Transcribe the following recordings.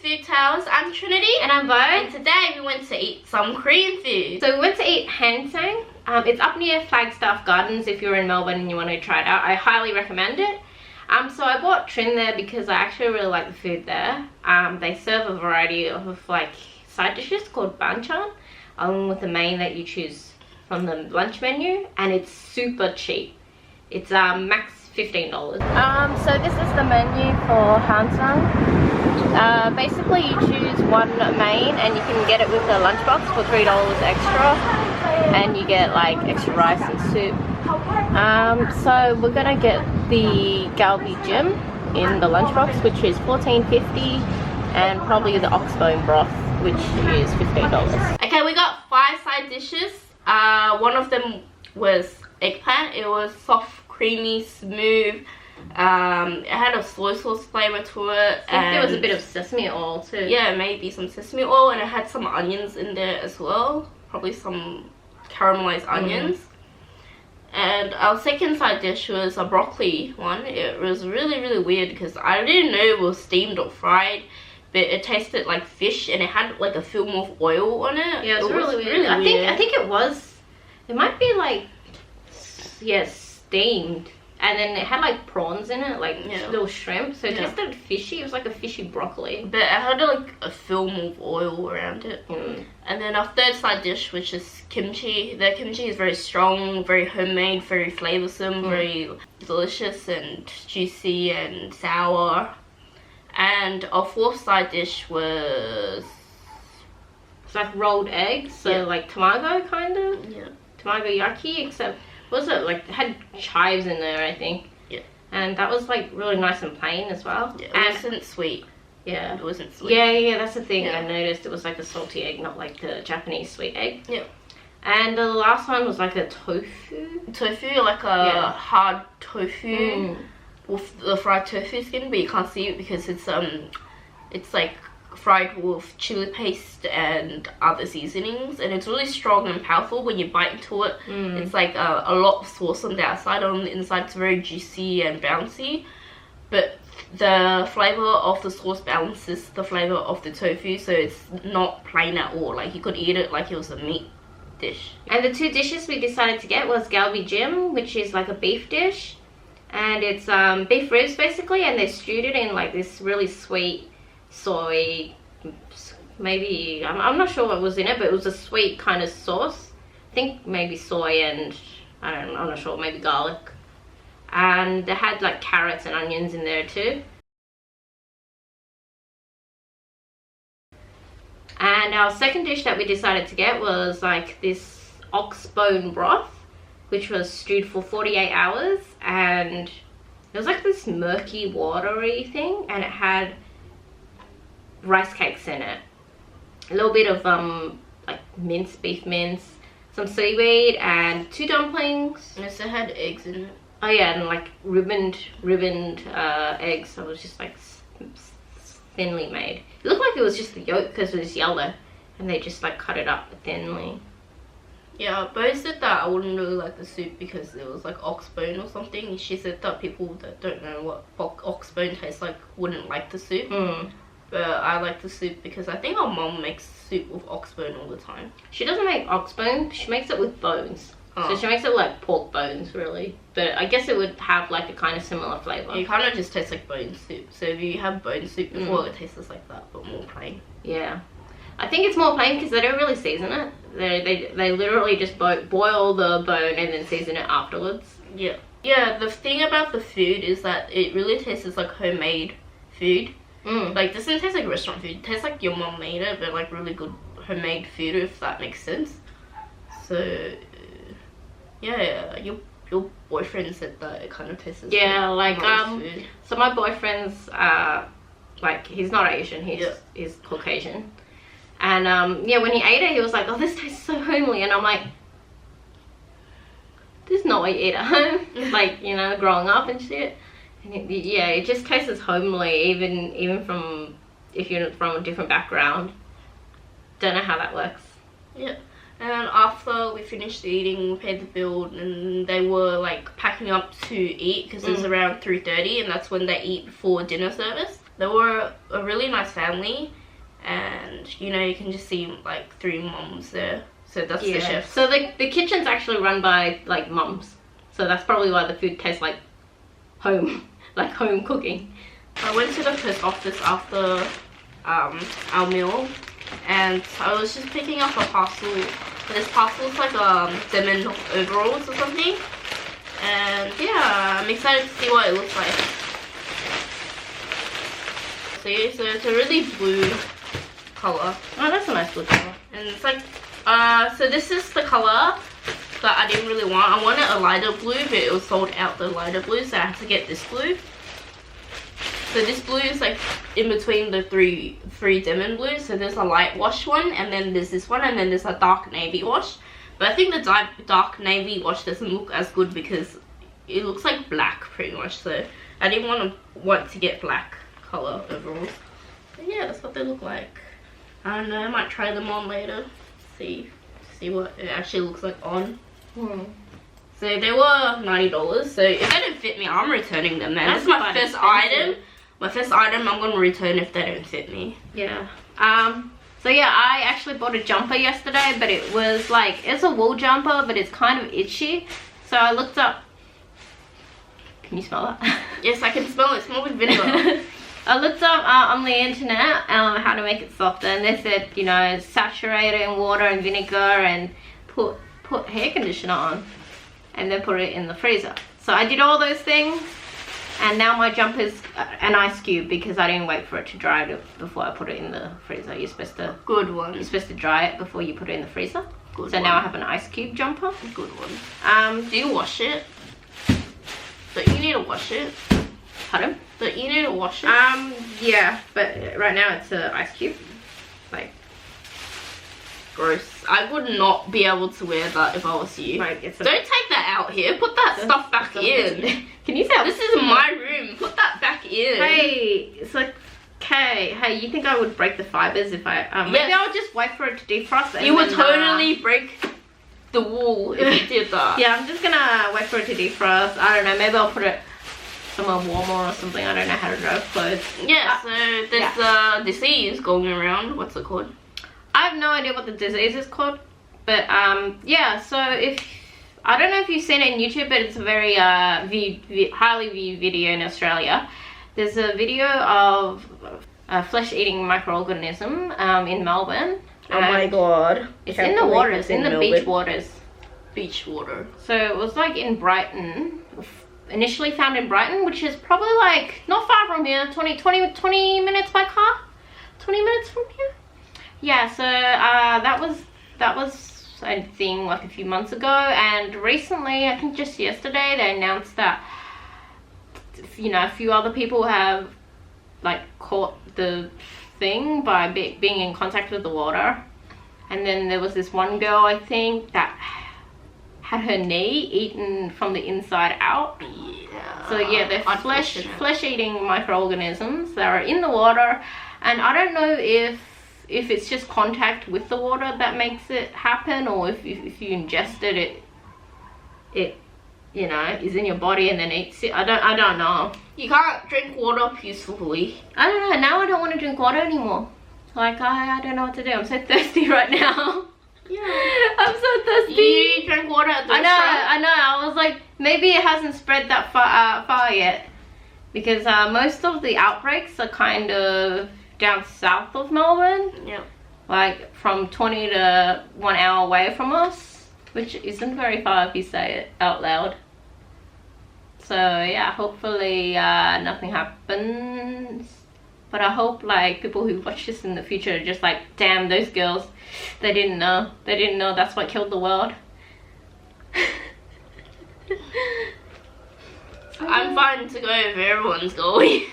Food Tales. I'm Trinity. And I'm Bo. And today we went to eat some Korean food. So we went to eat Hansang. It's up near Flagstaff Gardens. If you're in Melbourne and you want to try it out, I highly recommend it. So I bought Trin there because I actually really like the food there. They serve a variety of like side dishes called banchan, along with the main that you choose from the lunch menu, and it's super cheap. It's max $15. So this is the menu for Hansang. Basically you choose one main and you can get it with a lunchbox for $3 extra, and you get like extra rice and soup. So we're gonna get the galbi jim in the lunchbox, which is $14.50, and probably the oxbone broth, which is $15. Okay, we got 5 side dishes. One of them was eggplant. It was soft, creamy, smooth. It had a soy sauce flavor to it. I think there was a bit of sesame oil too. Yeah, maybe some sesame oil, and it had some onions in there as well. Probably some caramelized onions. And our second side dish was a broccoli one. It was really weird because I didn't know it was steamed or fried, but it tasted like fish and it had like a film of oil on it. Yeah, it was really weird. I think it was, it might be like, yeah, steamed. And then it had like prawns in it, like little shrimp. So it tasted fishy. It was like a fishy broccoli. But it had like a film of oil around it. And then our third side dish, which is kimchi. The kimchi is very strong, very homemade, very flavoursome, very delicious and juicy and sour. And our fourth side dish was... It's like rolled eggs, so like tamago kind of. Yeah. Tamago yaki, except... What was it? Like, it had chives in there, I think. Yeah. And that was like really nice and plain as well. Yeah, it wasn't sweet. Yeah. It wasn't sweet. Yeah, that's the thing I noticed. It was like a salty egg, not like the Japanese sweet egg. Yeah. And the last one was like a tofu. Tofu, like a hard tofu with the fried tofu skin, but you can't see it because it's like fried with chili paste and other seasonings, and it's really strong and powerful. When you bite into it, it's like a lot of sauce on the outside. On the inside it's very juicy and bouncy, but the flavor of the sauce balances the flavor of the tofu, so it's not plain at all. Like, you could eat it like it was a meat dish. And the 2 dishes we decided to get was galbi jim, which is like a beef dish, and it's beef ribs basically, and they stewed it in like this really sweet soy, maybe I'm not sure what was in it, but it was a sweet kind of sauce. I think maybe soy and I'm not sure, maybe garlic, and they had like carrots and onions in there too. And our second dish that we decided to get was like this oxbone broth, which was stewed for 48 hours, and it was like this murky watery thing, and it had rice cakes in it, a little bit of like beef mince, some seaweed, and 2 dumplings. And it also had eggs in it. Oh yeah, and like ribboned eggs. So it was just like thinly made. It looked like it was just the yolk because it was yellow, and they just like cut it up thinly. Yeah, Bo said that I wouldn't really like the soup because it was like oxbone or something. She said that people that don't know what oxbone tastes like wouldn't like the soup. But I like the soup because I think our mom makes soup with oxbone all the time. She doesn't make oxbone, she makes it with bones. So she makes it like pork bones, really. But I guess it would have like a kind of similar flavour. It kind of just tastes like bone soup. So if you have bone soup before, it tastes like that, but more plain. Yeah. I think it's more plain because they don't really season it. They literally just boil the bone and then season it afterwards. Yeah. Yeah, the thing about the food is that it really tastes like homemade food. Like, this doesn't taste like restaurant food. It tastes like your mom made it, but like really good homemade food, if that makes sense. So yeah, your boyfriend said that it kind of tastes like food. So my boyfriend's like, he's not Asian, he's Caucasian, and yeah, when he ate it he was like, oh, this tastes so homely, and I'm like, this is not what you eat at home. Like, you know, growing up and shit. And it just tastes homely, even from if you're from a different background. Don't know how that works. Yeah. And after we finished eating, we paid the bill, and they were like packing up to eat because it was around 3:30, and that's when they eat before dinner service. They were a really nice family, and you know, you can just see like 3 moms there. So that's the chef. So the kitchen's actually run by like moms. So that's probably why the food tastes like home, like home cooking. I went to the post office after our meal, and I was just picking up a parcel. This parcel's like Demon overalls or something. And yeah, I'm excited to see what it looks like. See, so it's a really blue color. Oh, that's a nice blue color. And it's like, so this is the color that I didn't really want. I wanted a lighter blue, but it was sold out the lighter blue, so I had to get this blue. So this blue is like in between the three Demon blues. So there's a light wash one, and then there's this one, and then there's a dark navy wash. But I think the dark navy wash doesn't look as good because it looks like black pretty much. So I didn't want to get black color overalls. But yeah, that's what they look like. I don't know, I might try them on later. See what it actually looks like on. So they were $90. So if they don't fit me, I'm returning them, man. That's my first item. My first item I'm gonna return if they don't fit me. Yeah. So yeah, I actually bought a jumper yesterday, but it was like, it's a wool jumper, but it's kind of itchy. So I looked up, can you smell that? Yes, I can smell it. Smell with vinegar. I looked up on the internet how to make it softer, and they said, you know, saturate it in water and vinegar and put hair conditioner on, and then put it in the freezer. So I did all those things, and now my jumper's an ice cube because I didn't wait for it to dry before I put it in the freezer. You're supposed to You're supposed to dry it before you put it in the freezer. Now I have an ice cube jumper. Good one. Do you wash it? Don't you need to wash it? Pardon? Don't you need to wash it? Yeah, but right now it's an ice cube. Like, gross. I would not be able to wear that if I was you. Like, don't take that out here. Put that stuff back in. Can you say this is my room? Put that back in. Hey, it's like, okay. Hey, you think I would break the fibers if I? Maybe I'll just wait for it to defrost. And you would totally break the wool if you did that. Yeah, I'm just gonna wait for it to defrost. I don't know. Maybe I'll put it somewhere warmer or something. I don't know how to dry clothes. Yeah. So there's a disease going around. What's it called? I have no idea what the disease is called, but yeah. So if I don't know if you've seen it on YouTube, but it's a very highly viewed video in Australia. There's a video of a flesh-eating microorganism in Melbourne. Oh my god! It's in the waters, in the beach waters. Beach water. So it was like in Brighton. Initially found in Brighton, which is probably like not far from here. 20 minutes by car. 20 minutes from here. Yeah, so that was a thing like a few months ago, and recently, I think just yesterday, they announced that, you know, a few other people have like caught the thing by being in contact with the water. And then there was this one girl, I think, that had her knee eaten from the inside out. Yeah. So yeah, they're flesh-eating microorganisms that are in the water, and I don't know if it's just contact with the water that makes it happen, or if you ingest it you know, is in your body and then eats it. I don't know. You can't drink water peacefully. I don't know. Now I don't want to drink water anymore. Like, I don't know what to do. I'm so thirsty right now. Yeah. I'm so thirsty. You drank water at the restaurant? I know. I was like, maybe it hasn't spread that far yet. Because most of the outbreaks are kind of down south of Melbourne. Yeah. Like from 20 to 1 hour away from us, which isn't very far if you say it out loud. So yeah, hopefully nothing happens. But I hope like people who watch this in the future are just like, damn, those girls, they didn't know that's what killed the world. I'm fine to go if everyone's going.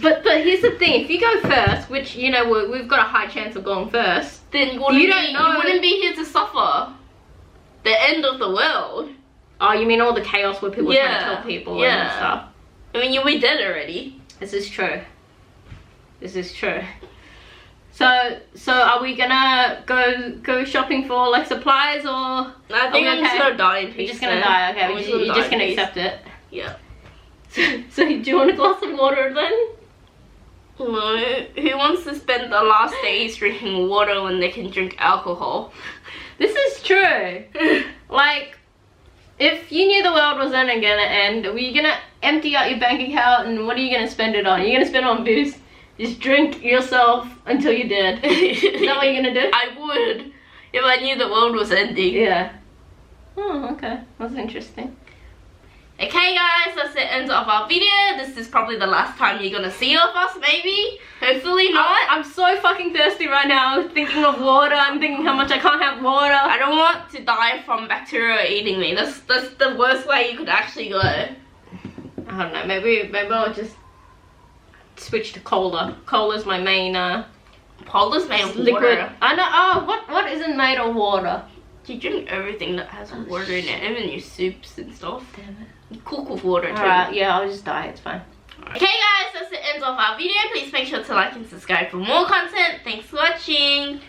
But here's the thing, if you go first, which, you know, we've got a high chance of going first, then you wouldn't be here to suffer the end of the world. Oh, you mean all the chaos where people try to kill people and stuff? I mean, you'll be dead already. This is true. This is true. So are we gonna go shopping for like supplies, or? I think I'm just gonna die in peace. You're just gonna die, okay. You're just gonna accept it. Yeah. So do you want a glass of water then? No, who wants to spend the last days drinking water when they can drink alcohol? This is true. Like, if you knew the world wasn't gonna end, were you gonna empty out your bank account and what are you gonna spend it on? You're gonna spend it on booze? Just drink yourself until you're dead. Is that what you're gonna do? I would, if I knew the world was ending. Yeah. Oh, okay. That's interesting. Okay guys, that's the end of our video. This is probably the last time you're gonna see of us, maybe. Hopefully not. I'm so fucking thirsty right now. Thinking of water. I'm thinking how much I can't have water. I don't want to die from bacteria eating me. That's the worst way you could actually go. I don't know. Maybe I'll just switch to cola. Cola's my main Cola's made of liquid. water. I know. Oh, what isn't made of water? You drink everything that has water in it, even your soups and stuff. Damn it. You cook with water too. Alright, yeah, I'll just die. It's fine. Okay guys, that's the end of our video. Please make sure to like and subscribe for more content. Thanks for watching.